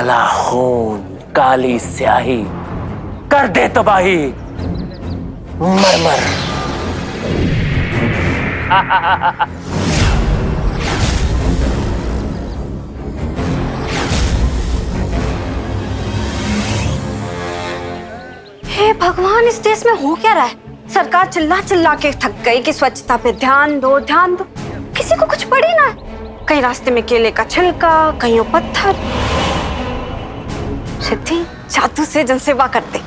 काला खून, काली स्याही, कर दे तबाही, मरमर। हे भगवान, इस देश में हो क्या रहा है? सरकार चिल्ला चिल्ला के थक गई कि स्वच्छता पे ध्यान दो ध्यान दो, किसी को कुछ पड़ी ना। कहीं रास्ते में केले का छिलका, कहीं वो पत्थर। सिद्धि जादू से जनसेवा करते।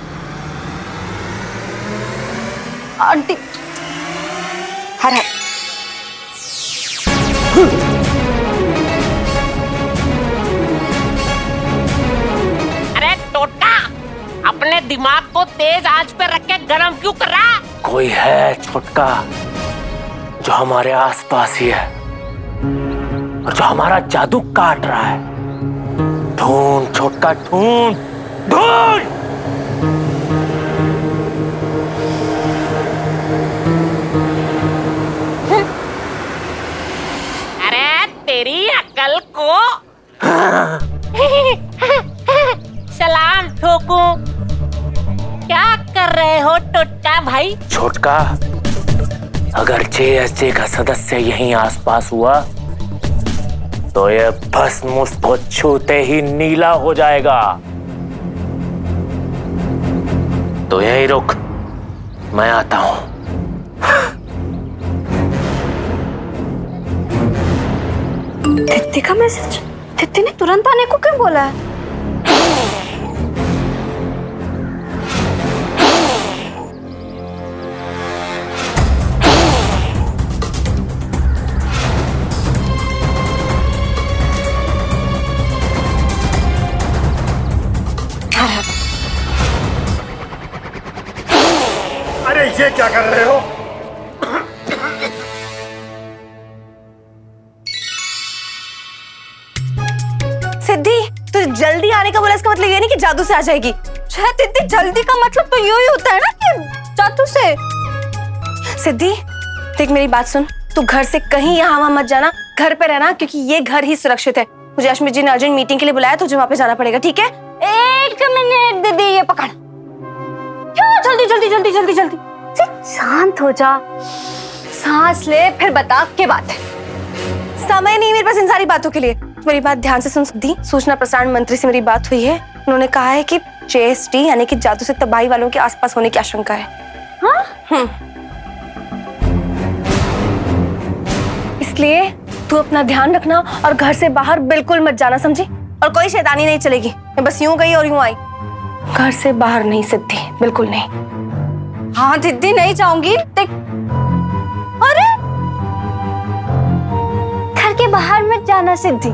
आंटी हर हर। अरे टोटा, अपने दिमाग को तेज आंच पे रख के गरम क्यों कर रहा है? कोई है छोटका जो हमारे आसपास ही है और जो हमारा जादू काट रहा है। ढूंढ छोटका, ढूंढ ढूंढ। अरे तेरी अकल को सलाम ठोकू। क्या कर रहे हो टोटा भाई? छोटका, अगर जेएसजे का सदस्य यहीं आसपास हुआ तो ये भस्म उसको छूते ही नीला हो जाएगा। तो यहीं रुक, मैं आता हूं। तित्ती का मैसेज? तित्ती ने तुरंत आने को क्यों बोला है? अरे ये क्या कर रहे हो? सिद्धि, तो जल्दी आने का बोला, इसका मतलब ये नहीं कि जादू से आ जाएगी। शायद इतनी जल्दी का मतलब तो यूं ही होता है ना कि जादू से। सिद्धि देख, मेरी बात सुन, तू घर से कहीं यहाँ वहां मत जाना, घर पे रहना, क्योंकि ये घर ही सुरक्षित है। मुझे अश्मित जी ने अर्जेंट मीटिंग के लिए बुलाया, तुझे वहां पे जाना पड़ेगा, ठीक है? एक मिनट दीदी, ये पकड़। क्यों जल्दी जल्दी जल्दी जल्दी जल्दी? शांत हो जा, सांस ले, फिर बता क्या बात है। समय नहीं मेरे पास इन सारी बातों के लिए। मेरी बात ध्यान से सुन सकती। सूचना प्रसारण मंत्री से मेरी बात हुई है। उन्होंने कहा है कि जेएसटी यानी कि जादू से तबाही वालों के आसपास होने की आशंका है। हाँ? इसलिए तू अपना ध्यान रखना और घर से बाहर बिल्कुल मत जाना, समझी? और कोई शैतानी नहीं चलेगी। मैं बस यूं गई और यूं आई, घर से बाहर नहीं सिद्धि, बिल्कुल नहीं। हाँ दीदी, नहीं जाऊंगी। देख, अरे घर के बाहर मत जाना सिद्धि।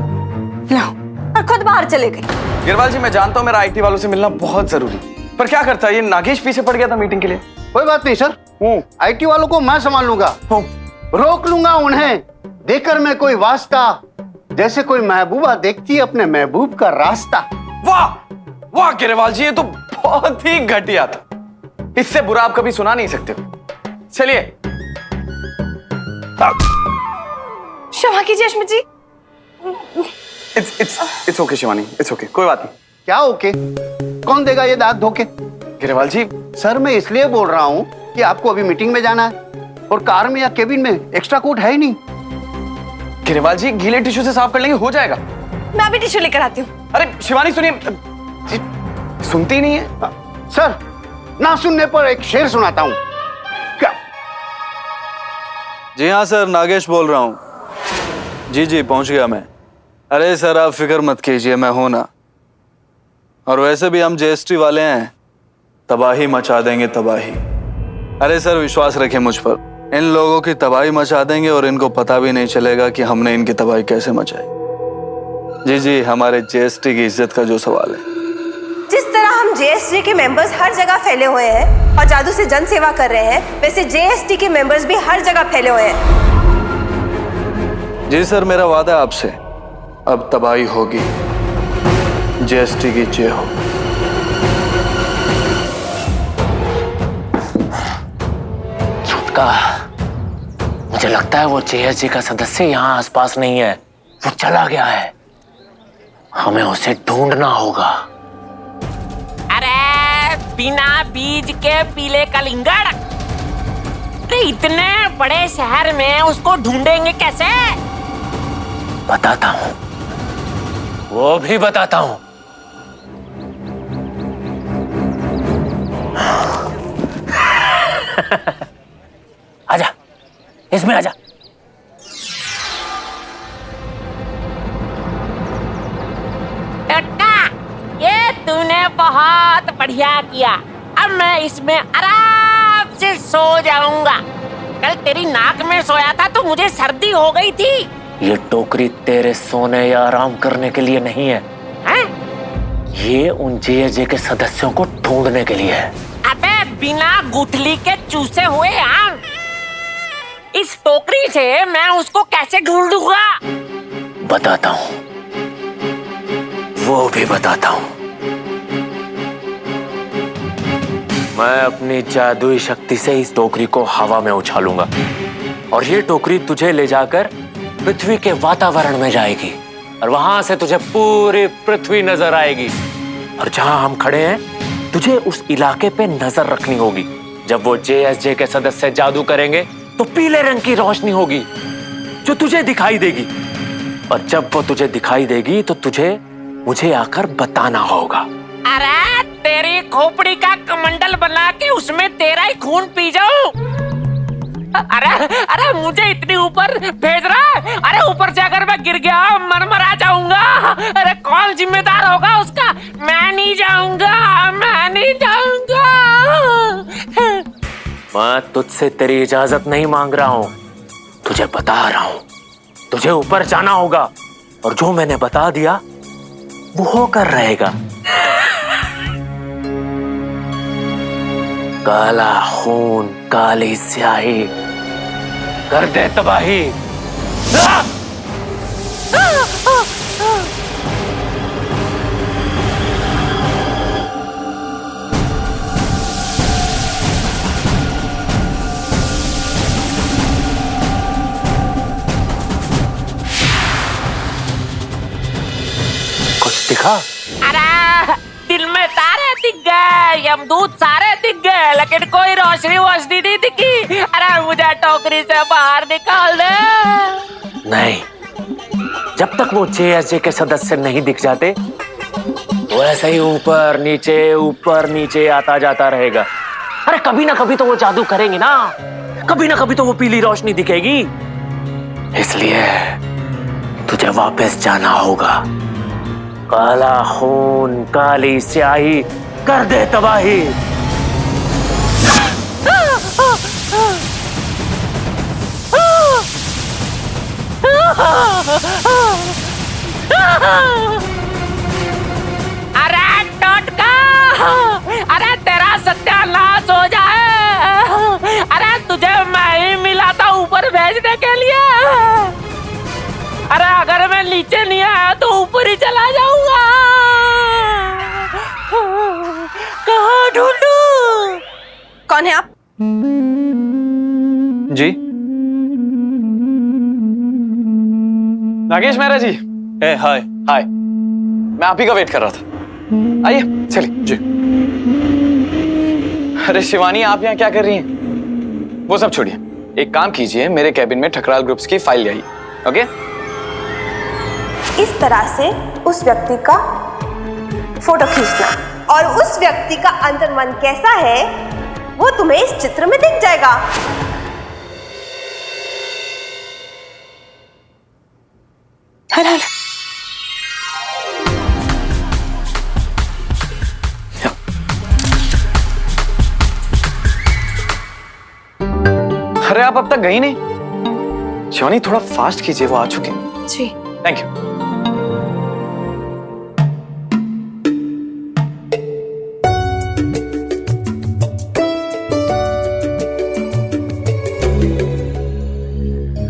लो, और खुद बाहर चले गई। गिरवाल जी, मैं जानता हूँ मेरा आईटी वालों से मिलना बहुत जरूरी, पर क्या करता है ये नागेश पीछे पड़ गया था मीटिंग के लिए। कोई बात नहीं सर, आईटी वालों को मैं संभाल लूंगा, रोक लूंगा उन्हें। देकर मैं कोई वास्ता, जैसे कोई महबूबा देखती है अपने महबूब का रास्ता। वाह वाह गिरवाल जी, ये तो बहुत ही घटिया था। इससे बुरा आप कभी सुना नहीं सकते। चलिए। क्षमा कीजिए Ashmit ji. It's okay Shivani, it's okay, कोई बात नहीं। क्या ओके? कौन देगा ये दाग धोके? गिरवाल जी, सर मैं इसलिए बोल रहा हूँ कि आपको अभी मीटिंग में जाना है और कार में या केबिन में एक्स्ट्रा कोट है ही नहीं। गिरवाल जी, गीले टिश्यू से साफ कर लेंगे, हो जाएगा। मैं भी टिश्यू लेकर आती हूँ। अरे शिवानी सुनिए, सुनती नहीं है। सर, ना सुनने पर एक शेर सुनाता हूँ। क्या? जी हाँ सर, नागेश बोल रहा हूँ। जी पहुंच गया मैं। अरे सर आप फिक्र मत कीजिए, मैं हूं ना। और वैसे भी हम जेएसटी वाले हैं, तबाही मचा देंगे, तबाही। अरे सर विश्वास रखें मुझ पर, इन लोगों की तबाही मचा देंगे और इनको पता भी नहीं चलेगा कि हमने इनकी तबाही कैसे मचाई। जी हमारे जेएसटी की इज्जत का जो सवाल है। जिस तरह हम जेएसटी के मेंबर्स हर जगह फैले हुए हैं और जादू से जन सेवा कर रहे हैं, वैसे जेएसटी के मेंबर्स भी हर जगह फैले हुए हैं। जी सर, मेरा वादा आपसे, अब तबाही होगी। जेएसटी की जय हो। छुटका, मुझे लगता है वो जेएसजी का सदस्य यहाँ आसपास नहीं है, वो चला गया है। हमें उसे ढूंढना होगा। अरे बिना बीज के पीले कलिंगड़, अरे इतने बड़े शहर में उसको ढूंढेंगे कैसे? बताता हूं, वो भी बताता हूं। आजा, इसमें आजा। टोटका, ये तूने बहुत बढ़िया किया। अब मैं इसमें आराम से सो जाऊंगा। कल तेरी नाक में सोया था तो मुझे सर्दी हो गई थी। ये टोकरी तेरे सोने या आराम करने के लिए नहीं है, हैं? ये उन जेएसजे के सदस्यों को ढूंढने के लिए है। अबे बिना गुठली के चूसे हुए आम, इस टोकरी से मैं उसको कैसे ढूंढूंगा? बताता हूं, वो भी बताता हूं। मैं अपनी जादुई शक्ति से इस टोकरी को हवा में उछालूंगा और ये टोकरी तुझे ले जाकर पृथ्वी के वातावरण में जाएगी और वहां से तुझे पूरी पृथ्वी नजर आएगी। और जहां हम खड़े हैं तुझे उस इलाके पे नजर रखनी होगी। जब वो जेएसजे के सदस्य जादू करेंगे तो पीले रंग की रोशनी होगी जो तुझे दिखाई देगी, और जब वो तुझे दिखाई देगी तो तुझे मुझे आकर बताना होगा। अरे तेरी खोपड़ी का कमंडल बना के उसमें तेरा ही खून पी जाऊं? अरे अरे मुझे इतनी ऊपर भेज रहा है? अरे ऊपर से अगर मैं गिर गया मरमरा जाऊंगा। अरे कौन जिम्मेदार होगा उसका? मैं नहीं जाऊंगा, मैं नहीं जाऊंगा। मैं तुझसे तेरी इजाजत नहीं मांग रहा हूं, तुझे बता रहा हूं। तुझे ऊपर जाना होगा और जो मैंने बता दिया वो होकर रहेगा। काला खून, काली स्याही, कर दे तबाही। कुछ दिखा? अरे दिल में तारे दिख गए, यमदूत सारे दिख गए, लेकिन कोई रोशनी वोशनी नहीं दिखी। अरे मुझे टोकरी से बाहर निकाल दे। नहीं, जब तक वो जेएसजे के सदस्य नहीं दिख जाते तो ऐसे ही ऊपर नीचे आता जाता रहेगा। अरे कभी ना कभी तो वो जादू करेंगे ना, कभी ना कभी तो वो पीली रोशनी दिखेगी। इसलिए तुझे वापस जाना होगा। काला खून, काली स्याही, कर दे तबाही। अरे टोटका, अरे तेरा सत्यानाश हो जाए। अरे तुझे मैं ही मिला था ऊपर भेजने के लिए। अरे अगर मैं नीचे नहीं आया तो ऊपर ही चला जाऊंगा। कहाँ ढूंढूं? कौन है आप? जी नागेश मेहरा जी। ए हाय। हाय, मैं आप ही का वेट कर रहा था। आइए चलिए जी। अरे शिवानी, आप यहाँ क्या कर रही हैं? वो सब छोड़िए, एक काम कीजिए, मेरे कैबिन में ठकराल ग्रुप्स की फाइल ले आइए। ओके? इस तरह से उस व्यक्ति का फोटो खींचना और उस व्यक्ति का अंतर्मन कैसा है वो तुम्हें इस चित्र में दिख जाएगा। हल अरे आप अब तक गई नहीं? शिवानी थोड़ा फास्ट कीजिए, वो आ चुके हैं। जी। Thank you.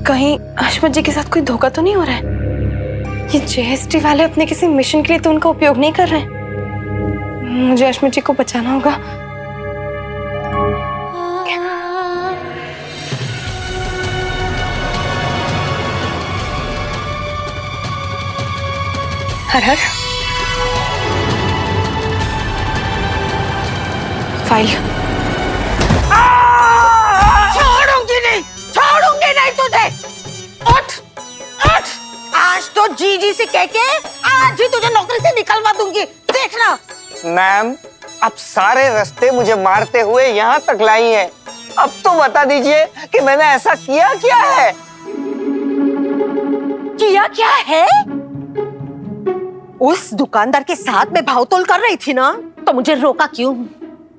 कहीं हशमत जी के साथ कोई धोखा तो नहीं हो रहा है? ये जेएसटी वाले अपने किसी मिशन के लिए तो उनका उपयोग नहीं कर रहे हैं। मुझे हशमत जी को बचाना होगा। हर हर फाइल छोड़ूंगी नहीं तुझे। उठ उठ, आज तो जीजी से कह के आज ही तुझे नौकरी से निकलवा दूंगी, देखना। मैम, अब सारे रास्ते मुझे मारते हुए यहाँ तक लाई हैं। अब तो बता दीजिए कि मैंने ऐसा किया क्या है? किया क्या है? उस दुकानदार के साथ मैं भावतोल कर रही थी ना, तो मुझे रोका क्यों?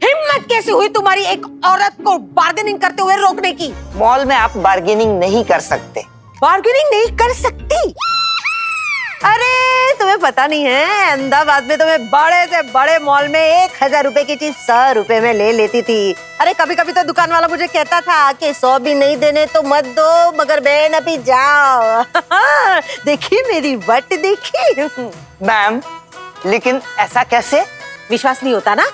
हिम्मत कैसे हुई तुम्हारी एक औरत को बार्गेनिंग करते हुए रोकने की? मॉल में आप बार्गेनिंग नहीं कर सकते। बार्गेनिंग नहीं कर सकती? अरे तुम्हें पता नहीं है, अहमदाबाद में तो मैं बड़े से बड़े मॉल में 1000 रुपए की चीज 100 रुपए में ले लेती थी। अरे कभी कभी तो दुकान वाला मुझे कहता था कि 100 भी नहीं देने तो मत दो, मगर बहन अभी जाओ। देखी मेरी वट देखी। मैम, लेकिन ऐसा कैसे? विश्वास नहीं होता ना?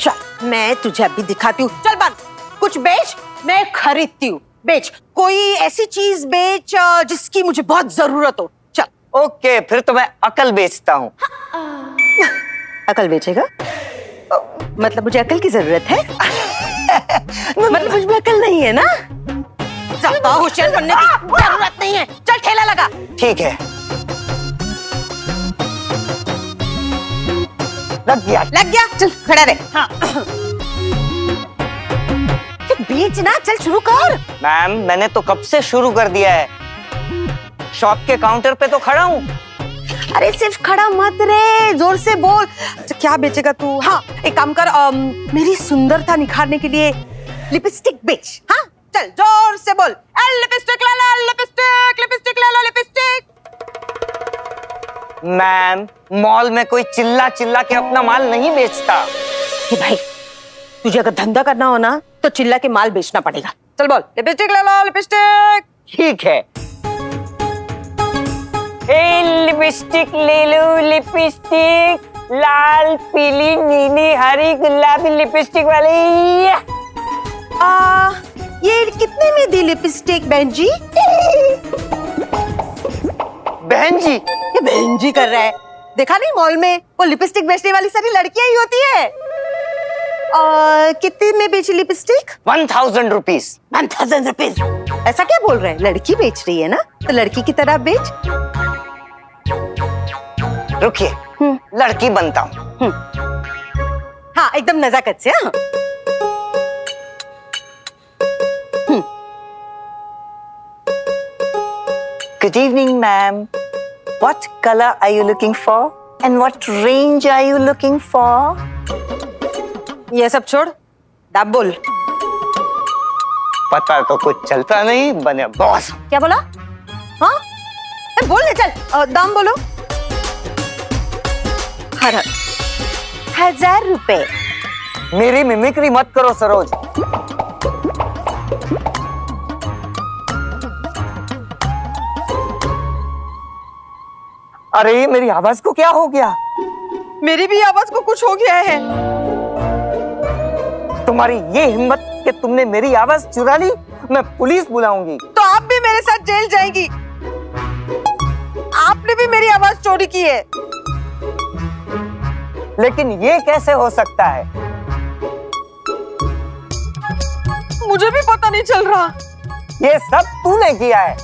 चल मैं तुझे अभी दिखाती हूँ। चल बन, कुछ बेच, मैं खरीदती हूँ। बेच, कोई ऐसी चीज बेच जिसकी मुझे बहुत जरूरत हो। चल। ओके, फिर तो मैं अकल बेचता हूँ। अकल बेचेगा? मतलब मुझे अकल की जरूरत है? मतलब मुझ में अकल नहीं है ना? ज्यादा होशियार बनने की जरूरत नहीं है। चल ठेला लगा। ठीक है। लग गया। लग गया? चल खड़ा रहे। हाँ। बेच ना, चल शुरू कर। मैम, मैंने तो कब से शुरू कर दिया है। शॉप के काउंटर पे तो खड़ा हूँ। अरे सिर्फ खड़ा मत रे, जोर से बोल। अच्छा, क्या बेचेगा तू? हाँ, एक काम कर, मेरी सुंदरता निखारने के लिए लिपस्टिक बेच। हाँ चल जोर से बोल। लिपस्टिक ले लो, लिपस्टिक, लिपस्टिक ले लो, लिपस्टिक। मैम, मॉल में कोई चिल्ला चिल्ला के अपना माल नहीं बेचता। हे भाई, तुझे अगर धंधा करना हो ना तो चिल्ला के माल बेचना पड़ेगा। चल बोल, लिपस्टिक ले लो, लिपस्टिक। ठीक है। लिपस्टिक ले लो, लिपस्टिक, लाल, पीली, नीली, हरी, गुलाबी लिपस्टिक वाली। ये कितने में दी लिपस्टिक बहन जी? बहन जी? ये बहन जी कर रहा है। देखा नहीं मॉल में वो लिपस्टिक बेचने वाली सारी लड़कियां ही होती है। कितने में बेची लिपस्टिक? 1000 रुपीज। 1000 रुपीज? ऐसा क्या बोल रहे हैं? लड़की बेच रही है ना, तो लड़की की तरह बेच। रुकिए, लड़की बनता हूँ। हाँ एकदम नजाकत से। हाँ Good evening, ma'am. What color are you looking for? And what range are you looking for? ये सब छोड़, दाब बोल। पता तो कुछ चलता नहीं, बने बॉस। क्या बोला? हाँ बोल ले, चल दाम बोलो। 1000 रुपए। मेरी मिमिक्री मत करो सरोज। अरे मेरी आवाज को क्या हो गया? मेरी भी आवाज को कुछ हो गया है। तुम्हारी ये हिम्मत कि तुमने मेरी आवाज चुरा ली? मैं पुलिस बुलाऊंगी। तो आप भी मेरे साथ जेल जाएंगी। आपने भी मेरी आवाज चोरी की है। लेकिन ये कैसे हो सकता है? मुझे भी पता नहीं चल रहा। ये सब तूने किया है।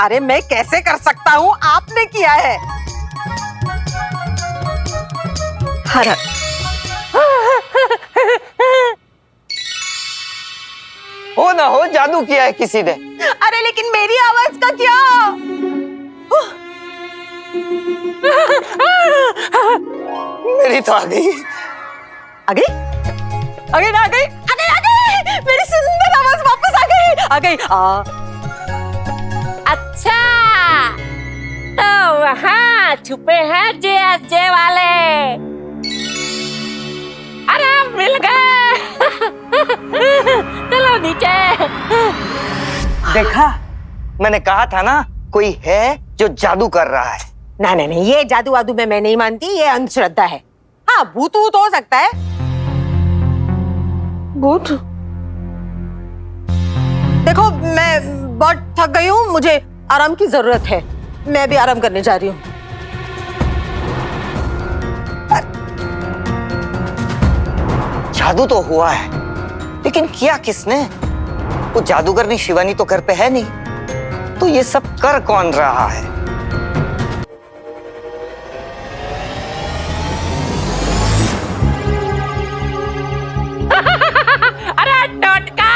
अरे मैं कैसे कर सकता हूँ? आपने किया है। हर हो ना हो जादू किया है किसी ने। अरे लेकिन मेरी आवाज का क्या? मेरी तो आ गई। आ गई? आ गई ना, आ गई, आ गई, आ गई। मेरी सुंदर आवाज वापस आ गई, आ गई। अच्छा, तो वहाँ छुपे हैं जे वाले। अरे मिल गए। चलो नीचे। देखा, मैंने कहा था ना, कोई है जो जादू कर रहा है। नहीं, ये जादू वादू में मैं नहीं मानती, ये अंधश्रद्धा है। हाँ भूत वूत हो सकता है। भूत? देखो मैं बहुत थक गई हूँ, मुझे आराम की जरूरत है। मैं भी आराम करने जा रही हूँ। जादू तो हुआ है, लेकिन किया किसने? वो जादूगरनी शिवानी तो घर पे है नहीं, तो ये सब कर कौन रहा है? अरे टोटका,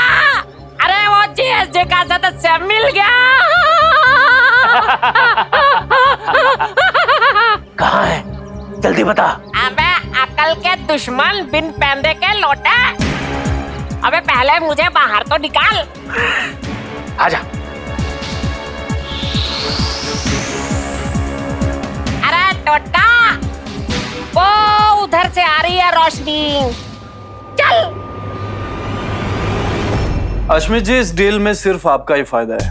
अरे वो जीएसजे का सदस्य मिल गया। कहाँ है? जल्दी बता। अबे अकल के दुश्मन, बिन पैंदे के लोटे। अबे पहले मुझे बाहर तो निकाल। आजा। अरे टोटका, वो उधर से आ रही है रोशनी। चल। अश्मित जी, इस डील में सिर्फ आपका ही फायदा है।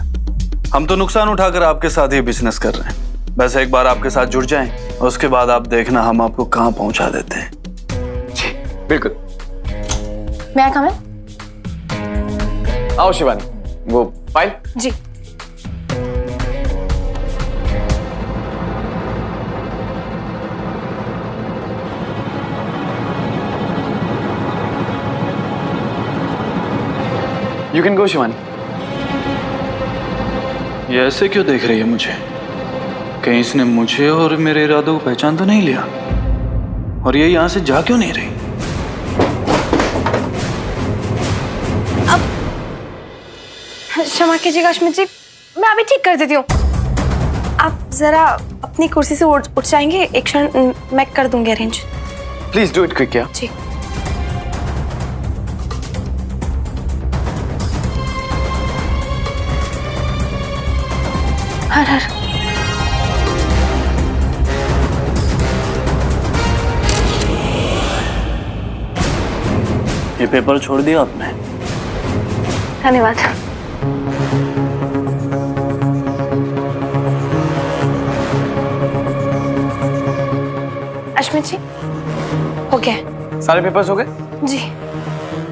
हम तो नुकसान उठाकर आपके साथ ही बिजनेस कर रहे हैं। बस एक बार आपके साथ जुड़ जाएं, उसके बाद आप देखना हम आपको कहां पहुंचा देते हैं। जी बिल्कुल। मैं आ कम आओ शिवानी, वो फाइल। जी। You can go Shivani. ये ऐसे क्यों देख रही है मुझे? कहीं इसने मुझे और मेरे इरादों को पहचान तो नहीं लिया? और ये यहां से जा क्यों नहीं रही? क्षमा कीजिएगा अश्मित जी, मैं अभी ठीक कर देती हूँ। आप जरा अपनी कुर्सी से उठ जाएंगे? एक क्षण, मैं कर दूंगी arrange. Please do it quick. क्या? जी। हर हर। ये पेपर छोड़ दिया आपने? धन्यवाद। अश्मित जी, हो गया? सारे पेपर्स हो गए? जी।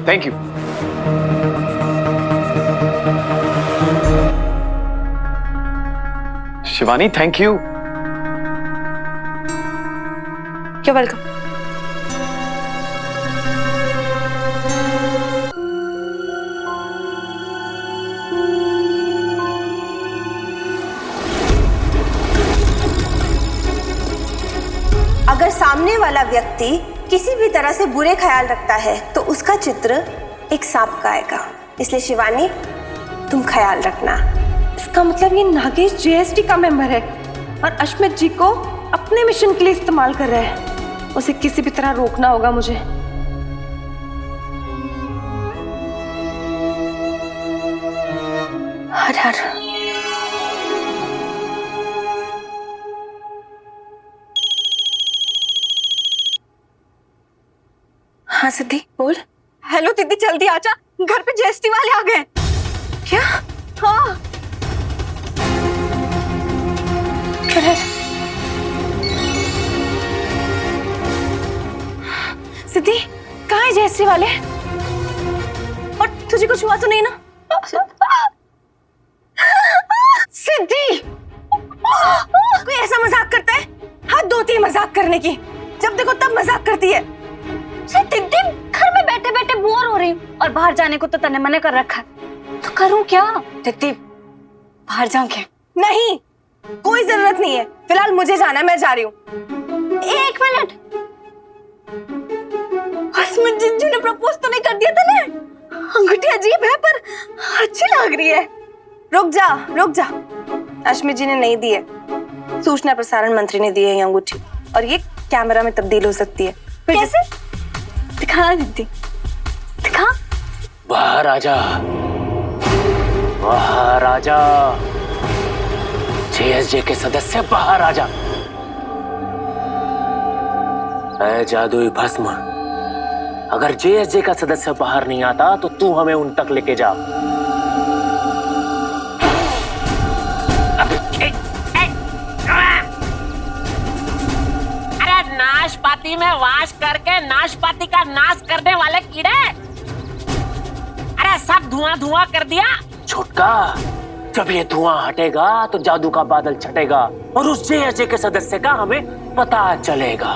Thank you. Shivani, thank you. You're welcome. अगर सामने वाला व्यक्ति किसी भी तरह से बुरे ख्याल रखता है तो उसका चित्र एक सांप का आएगा। इसलिए शिवानी, तुम ख्याल रखना। इसका मतलब ये नागेश जीएसटी का मेंबर है और अश्मित जी को अपने मिशन के लिए इस्तेमाल कर रहा है। उसे किसी भी तरह रोकना होगा मुझे। हर हर। हाँ सिद्धि, बोल। हेलो दीदी, जल्दी आजा, घर पे जीएसटी वाले आ गए। क्या? हाँ। सिद्धि, कहाँ है जीएसटी वाले? और तुझे कुछ हुआ तो नहीं ना? सिद्धि, कोई ऐसा मजाक करता है? हद होती है मजाक करने की। जब देखो तब मजाक करती है। दीदी, घर में बैठे बैठे बोर हो रही हूँ और बाहर जाने को तो तने मने कर रखा है, तो करूँ क्या? दीदी, बाहर जाऊं क्या? नहीं, कोई जरूरत नहीं है। फिलहाल मुझे जाना है, मैं जा रही हूँ। एक मिनट, अश्मित जिज्जू ने प्रपोज तो नहीं कर दिया था ना? अंगूठी अजीब है पर अच्छी लग रही है। रुक जा, रुक जा। अश्मित जी ने नहीं दी है, सूचना प्रसारण मंत्री ने दी है ये अंगूठी, और ये कैमरा में तब्दील हो सकती है। कैसे? दिखा दीदी, दिखा। बाहर आजा, बाहर आजा। जेएसजे के सदस्य बाहर आजा। ऐ जादुई भस्म, अगर जेएसजे का सदस्य बाहर नहीं आता तो तू हमें उन तक लेके जा। अरे नाशपाती में वास करके नाशपाती का नाश करने वाले कीड़े, अरे सब धुआं धुआं कर दिया। छोटका, जब ये धुआं हटेगा तो जादू का बादल छटेगा और उस जेएसजे के सदस्य का हमें पता चलेगा।